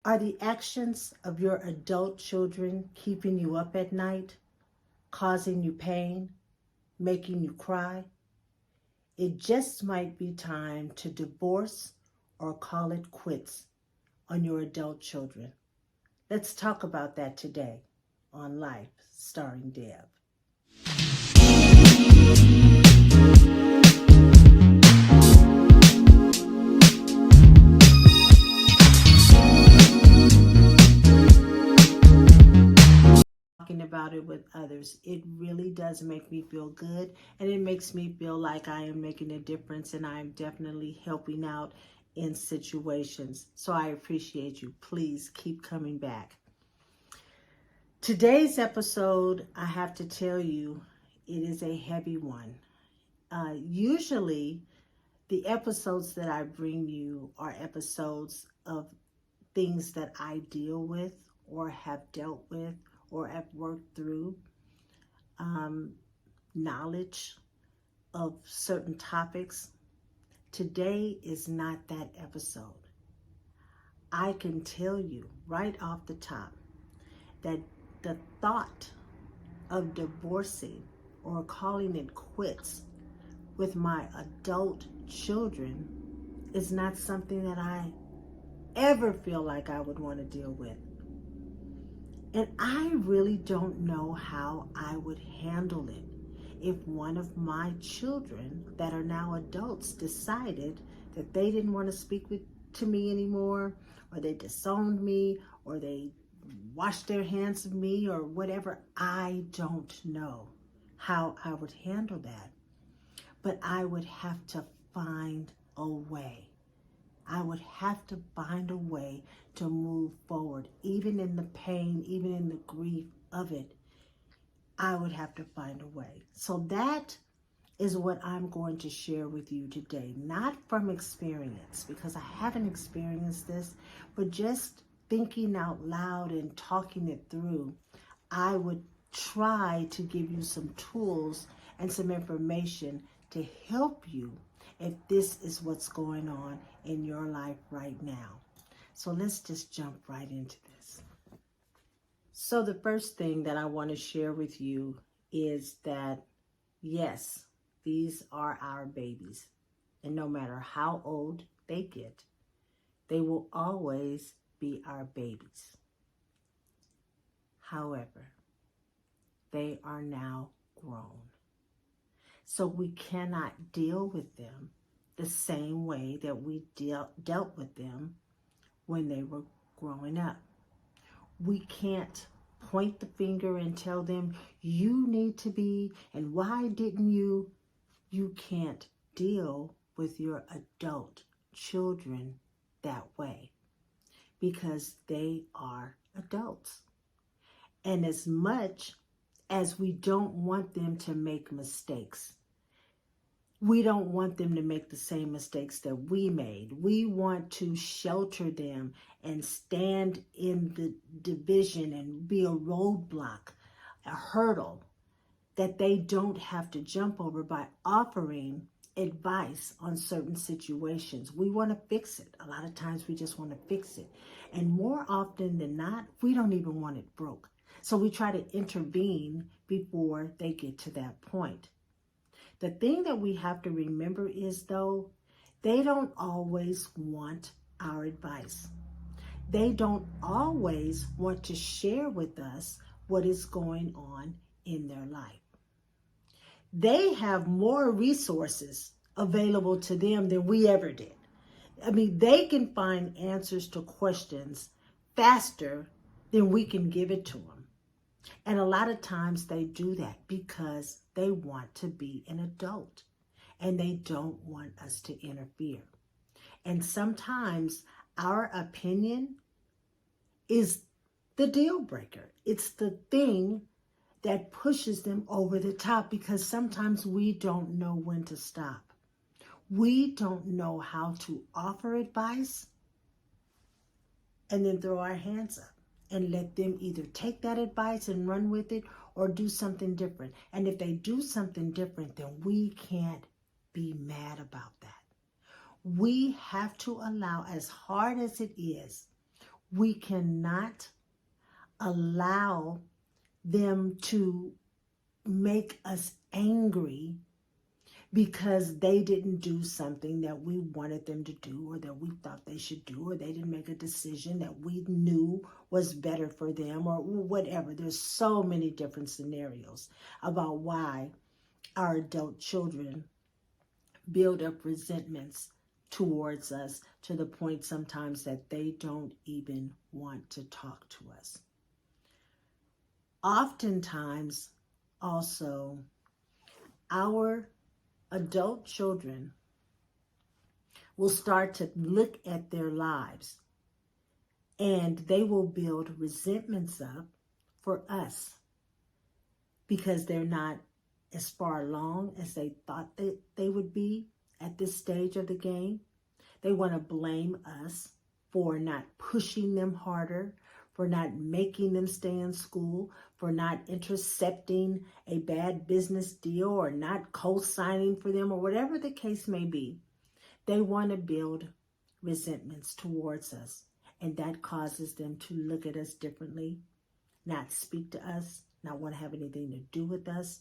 Are the actions of your adult children keeping you up at night, causing you pain, making you cry? It just might be time to divorce or call it quits on your adult children. Let's talk about that today on Life Starring Deb. Talking about it with others, it really does make me feel good, and it makes me feel like I am making a difference and I am definitely helping out in situations. So I appreciate you. Please keep coming back. Today's episode, I have to tell you, it is a heavy one. Usually, the episodes that I bring you are episodes of things that I deal with or have dealt with or have worked through, um, knowledge of certain topics. Today is not that episode. I can tell you right off the top that the thought of divorcing or calling it quits with my adult children is not something that I ever feel like I would want to deal with. And I really don't know how I would handle it if one of my children that are now adults decided that they didn't want to speak to me anymore, or they disowned me, or they washed their hands of me, or whatever. I don't know how I would handle that. But I would have to find a way. I would have to find a way to move forward, even in the pain, even in the grief of it. I would have to find a way. So that is what I'm going to share with you today, not from experience, because I haven't experienced this, but just thinking out loud and talking it through. I would try to give you some tools and some information to help you if this is what's going on in your life right now. So let's just jump right into this. So the first thing that I want to share with you is that, yes, these are our babies. And no matter how old they get, they will always be our babies. However, they are now grown. So we cannot deal with them the same way that we dealt with them when they were growing up. We can't point the finger and tell them, you need to be, and why didn't you? You can't deal with your adult children that way because they are adults. And as much as we don't want them to make mistakes, we don't want them to make the same mistakes that we made. We want to shelter them and stand in the division and be a roadblock, a hurdle that they don't have to jump over by offering advice on certain situations. We want to fix it. A lot of times we just want to fix it. And more often than not, we don't even want it broke. So we try to intervene before they get to that point. The thing that we have to remember is, though, they don't always want our advice. They don't always want to share with us what is going on in their life. They have more resources available to them than we ever did. I mean, they can find answers to questions faster than we can give it to them. And a lot of times they do that because they want to be an adult and they don't want us to interfere. And sometimes our opinion is the deal breaker. It's the thing that pushes them over the top because sometimes we don't know when to stop. We don't know how to offer advice and then throw our hands up and let them either take that advice and run with it or do something different. And if they do something different, then we can't be mad about that. We have to allow, as hard as it is, We cannot allow them to make us angry because they didn't do something that we wanted them to do or that we thought they should do, or they didn't make a decision that we knew was better for them, or whatever. There's so many different scenarios about why our adult children build up resentments towards us to the point sometimes that they don't even want to talk to us. Oftentimes, also, our adult children will start to look at their lives and they will build resentments up for us because they're not as far along as they thought that they would be at this stage of the game. They want to blame us for not pushing them harder, for not making them stay in school, for not intercepting a bad business deal or not co-signing for them, or whatever the case may be. They want to build resentments towards us, and that causes them to look at us differently, not speak to us, not want to have anything to do with us.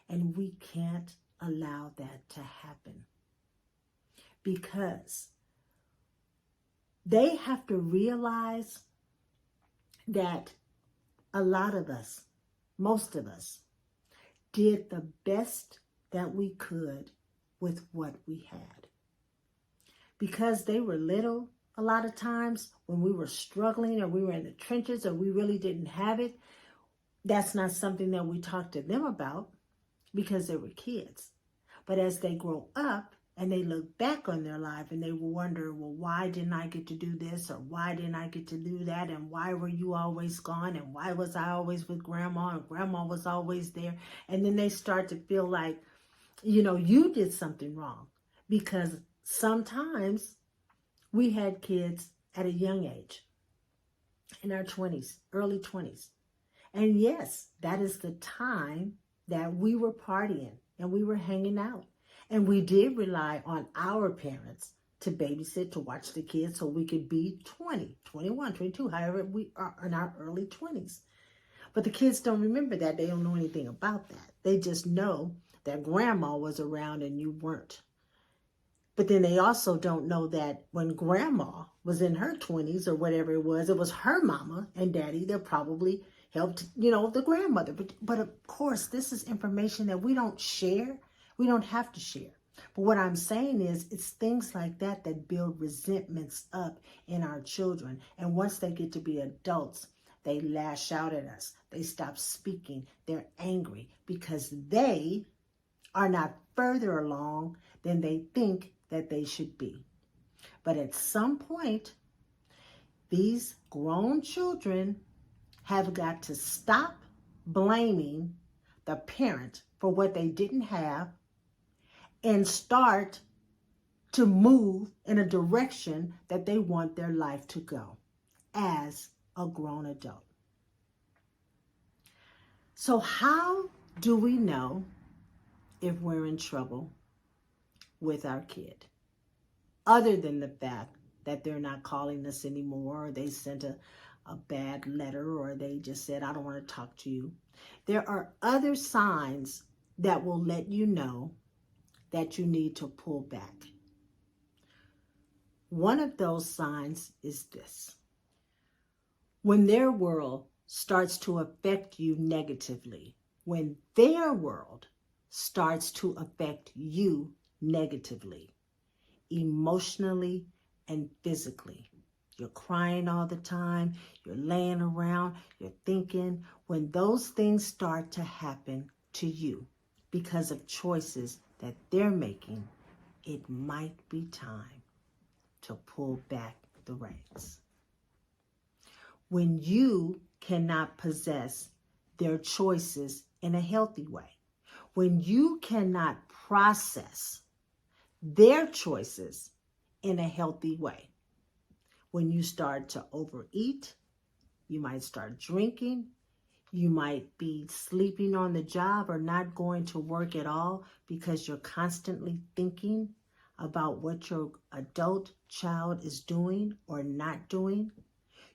And we can't allow that to happen, because they have to realize that a lot of us, most of us, did the best that we could with what we had. Because they were little, a lot of times when we were struggling or we were in the trenches or we really didn't have it, that's not something that we talked to them about because they were kids. But as they grow up and they look back on their life and they will wonder, well, why didn't I get to do this, or why didn't I get to do that, and why were you always gone, and why was I always with grandma, and grandma was always there. And then they start to feel like, you did something wrong, because sometimes we had kids at a young age, in our 20s, early 20s. And yes, that is the time that we were partying and we were hanging out. And we did rely on our parents to babysit, to watch the kids so we could be 20, 21, 22, however we are in our early 20s. But the kids don't remember that. They don't know anything about that. They just know that grandma was around and you weren't. But then they also don't know that when grandma was in her 20s or whatever it was her mama and daddy that probably helped, the grandmother. But of course, this is information that we don't share. We don't have to share. But what I'm saying is, it's things like that that build resentments up in our children. And once they get to be adults, they lash out at us. They stop speaking. They're angry because they are not further along than they think that they should be. But at some point, these grown children have got to stop blaming the parent for what they didn't have and start to move in a direction that they want their life to go as a grown adult. So how do we know if we're in trouble with our kid, other than the fact that they're not calling us anymore, or they sent a bad letter, or they just said, I don't want to talk to you? There are other signs that will let you know that you need to pull back. One of those signs is this: when their world starts to affect you negatively, when their world starts to affect you negatively, emotionally and physically. You're crying all the time, you're laying around, you're thinking. When those things start to happen to you because of choices that they're making, it might be time to pull back the reins. When you cannot possess their choices in a healthy way, when you cannot process their choices in a healthy way, when you start to overeat, you might start drinking, you might be sleeping on the job or not going to work at all because you're constantly thinking about what your adult child is doing or not doing.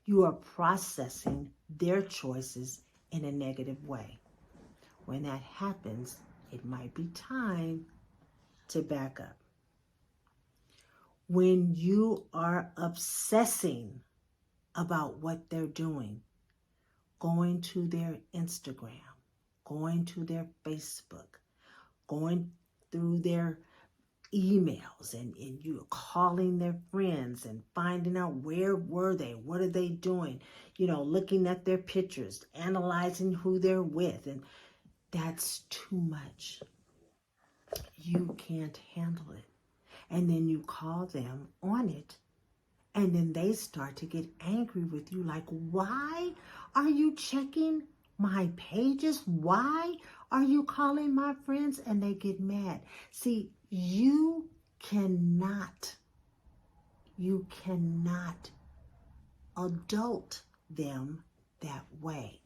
You are processing their choices in a negative way. When that happens, it might be time to back up. When you are obsessing about what they're doing, going to their Instagram, going to their Facebook, going through their emails, and you're calling their friends and finding out where were they, what are they doing, looking at their pictures, analyzing who they're with, and that's too much. You can't handle it. And then you call them on it, and then they start to get angry with you, like, why are you checking my pages? Why are you calling my friends? And they get mad. See, you cannot adult them that way.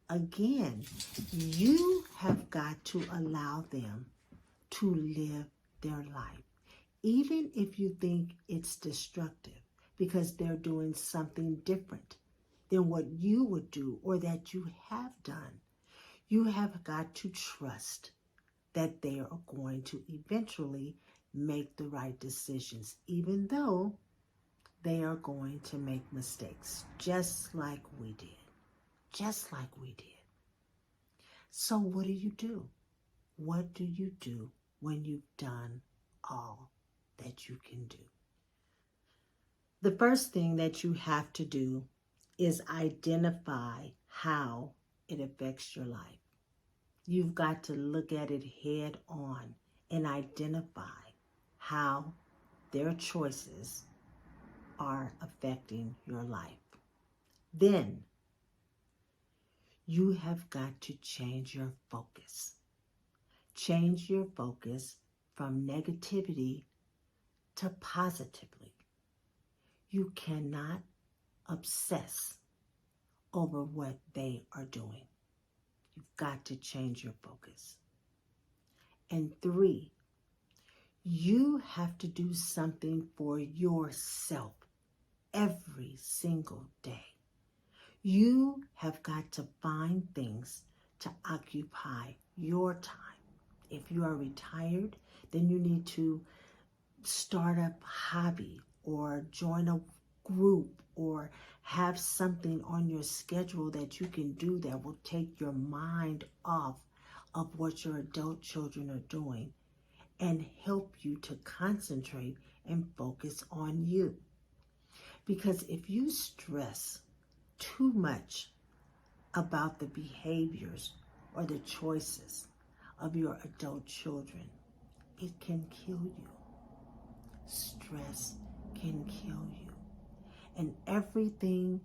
Again, you have got to allow them to live their life, even if you think it's destructive, because they're doing something different than what you would do or that you have done. You have got to trust that they are going to eventually make the right decisions, even though they are going to make mistakes, just like we did. Just like we did. So what do you do? What do you do when you've done all that you can do? The first thing that you have to do is identify how it affects your life. You've got to look at it head on and identify how their choices are affecting your life. Then you have got to change your focus. Change your focus from negativity to positively. You cannot obsess over what they are doing. You've got to change your focus. And 3, you have to do something for yourself every single day. You have got to find things to occupy your time. If you are retired, then you need to start a hobby or join a group or have something on your schedule that you can do that will take your mind off of what your adult children are doing and help you to concentrate and focus on you. Because if you stress too much about the behaviors or the choices of your adult children, it can kill you. Stress can kill you. And everything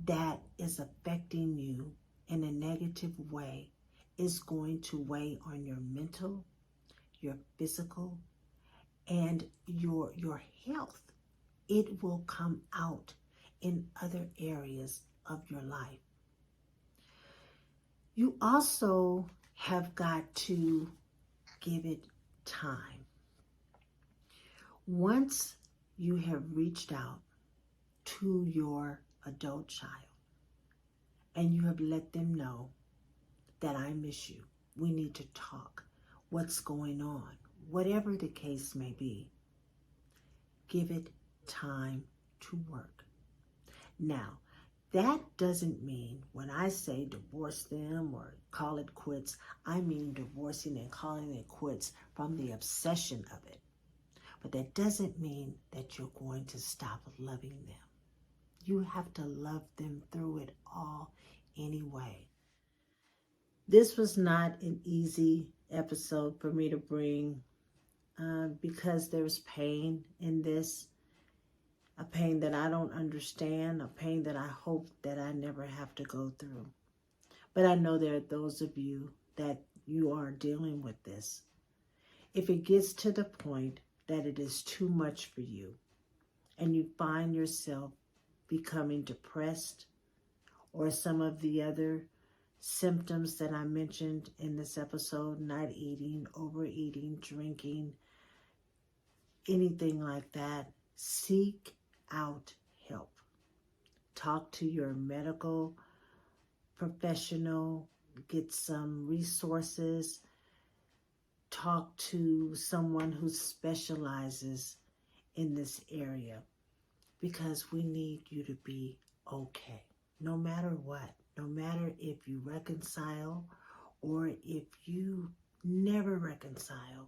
that is affecting you in a negative way is going to weigh on your mental, your physical, and your health. It will come out in other areas of your life. You also have got to give it time. Once you have reached out to your adult child and you have let them know that I miss you, we need to talk, what's going on, whatever the case may be, give it time to work. Now, that doesn't mean when I say divorce them or call it quits, I mean divorcing and calling it quits from the obsession of it. But that doesn't mean that you're going to stop loving them. You have to love them through it all anyway. This was not an easy episode for me to bring because there's pain in this. A pain that I don't understand, a pain that I hope that I never have to go through. But I know there are those of you that you are dealing with this. If it gets to the point that it is too much for you and you find yourself becoming depressed or some of the other symptoms that I mentioned in this episode, not eating, overeating, drinking, anything like that, seek out help. talk to your medical professional, get some resources, talk to someone who specializes in this area, because we need you to be okay. No matter what, no matter if you reconcile or if you never reconcile,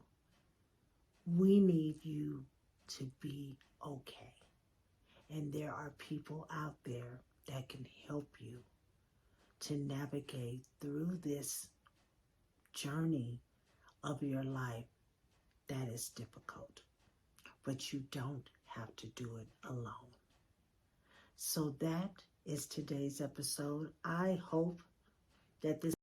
we need you to be okay. And there are people out there that can help you to navigate through this journey of your life that is difficult. But you don't have to do it alone. So that is today's episode. I hope that this